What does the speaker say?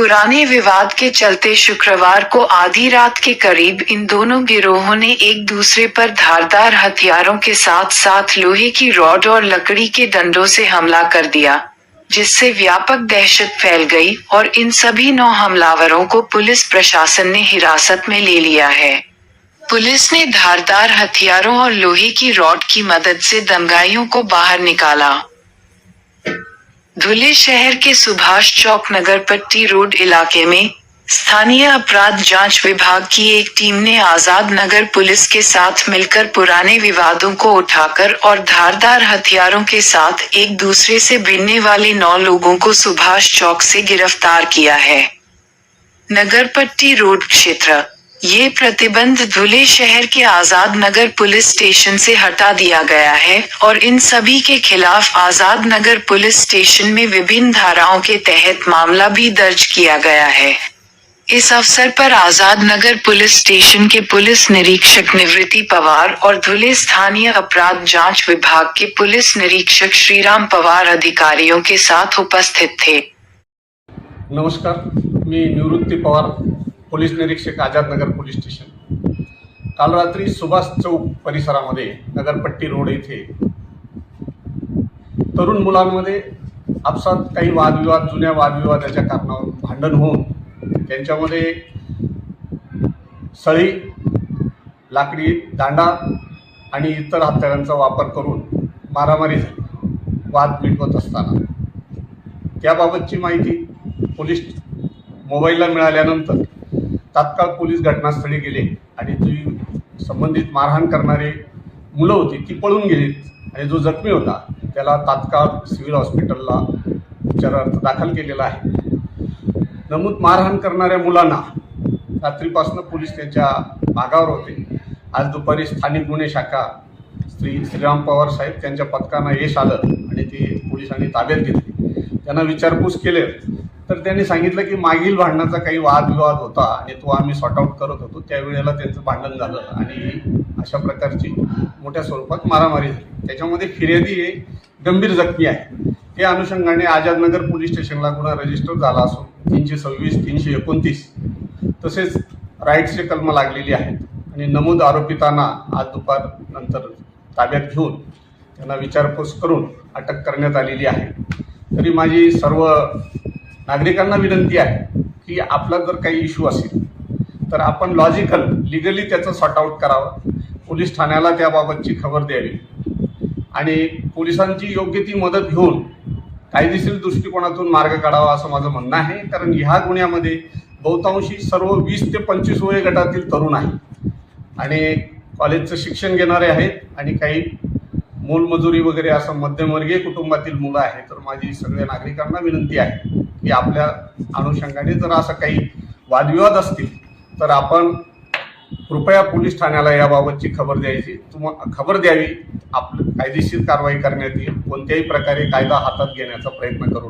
पुराने विवाद के चलते शुक्रवार को आधी रात के करीब इन दोनों गिरोहों ने एक दूसरे पर धारदार हथियारों के साथ साथ लोहे की रॉड और लकड़ी के डंडों से हमला कर दिया, जिससे व्यापक दहशत फैल गई और इन सभी 9 हमलावरों को पुलिस प्रशासन ने हिरासत में ले लिया है। पुलिस ने धारदार हथियारों और लोहे की रॉड की मदद से दंगाइयों को बाहर निकाला। धुले शहर के सुभाष चौक नगरपट्टी रोड इलाके में स्थानीय अपराध जांच विभाग की एक टीम ने आजाद नगर पुलिस के साथ मिलकर पुराने विवादों को उठाकर और धारदार हथियारों के साथ एक दूसरे से भिड़ने वाले 9 लोगों को सुभाष चौक से गिरफ्तार किया है। नगरपट्टी रोड क्षेत्र ये प्रतिबंध धुले शहर के आजाद नगर पुलिस स्टेशन से हटा दिया गया है और इन सभी के खिलाफ आजाद नगर पुलिस स्टेशन में विभिन्न धाराओं के तहत मामला भी दर्ज किया गया है। इस अवसर पर आजाद नगर पुलिस स्टेशन के पुलिस निरीक्षक निवृत्ति पवार और धुले स्थानीय अपराध जांच विभाग के पुलिस निरीक्षक श्रीराम पवार अधिकारियों के साथ उपस्थित थे। नमस्कार, मी निवृत्ती पवार, पोलीस निरीक्षक आझाद नगर पोलीस स्टेशन। काल रात्री सुभाष चौक परिसरामध्ये नगरपट्टी रोड येथे तरुण मुलांमध्ये आपसात काही वादविवाद, जुन्या वादविवादाच्या कारणावर भांडण होऊन त्यांच्यामध्ये सळी, लाकडी दांडा आणि इतर हत्यारांचा वापर करून मारामारी झाली। वाद मिटवत असताना त्याबाबतची माहिती पोलीस मोबाईलला मिळाल्यानंतर तात्काळ पोलीस घटनास्थळी गेले आणि जी संबंधित मारहाण करणारे मुलं होती ती पळून गेलीत आणि जो जखमी होता त्याला तात्काळ सिव्हिल हॉस्पिटलला उपचारार्थ दाखल केलेला आहे। नमूद मारहाण करणाऱ्या मुलांना रात्रीपासून पोलीस त्यांच्या भागावर होते। आज दुपारी स्थानिक गुन्हे शाखा श्रीराम पवार साहेब त्यांच्या पथकांना यश आलं आणि ते पोलिसांनी ताब्यात घेतले। त्यांना विचारपूस केले तर त्यांनी सांगितलं की मागील भांडणाचा काही वादविवाद होता आणि तो आम्ही सॉर्ट आउट करत होतो, त्यावेळेला त्यांचं भांडण झालं आणि अशा प्रकारची मोठ्या स्वरूपात मारामारी झाली। त्याच्यामध्ये फिर्यादी हे गंभीर जखमी आहे। त्या अनुषंगाने आझादनगर पोलीस स्टेशनला गुन्हा रजिस्टर झाला असून 326, 329 तसेच राईट्सचे कलम लागलेली आहेत आणि नमूद आरोपितांना आज दुपारनंतर ताब्यात घेऊन त्यांना विचारपूस करून अटक करण्यात आलेली आहे। तरी माझी सर्व नागरिकांना विनंती आहे की आपला जर काही इश्यू असेल तर आपण लॉजिकल लीगली त्याचं सॉर्ट आउट करावं, पोलीस ठाण्याला त्याबाबतची खबर द्यावी आणि पोलिसांची योग्य ती मदत घेऊन कायदेशीर दृष्टिकोनातून मार्ग काढावा असं माझं म्हणणं आहे। कारण ह्या गुन्ह्यामध्ये बहुतांशी सर्व 20 ते 25 वय गटातील तरुण आहेत आणि कॉलेजचं शिक्षण घेणारे आहेत आणि काही मोलमजुरी वगैरे असं मध्यमवर्गीय कुटुंबातील मुलं आहेत। तर माझी सगळ्या नागरिकांना विनंती आहे की आपल्या अनुषंगाने जर असं काही वादविवाद असतील तर आपण कृपया पोलीस ठाण्याला याबाबतची खबर द्यावी। आपली कायदेशीर कारवाई करण्यात येईल। कोणत्याही प्रकारे कायदा हातात घेण्याचा प्रयत्न करू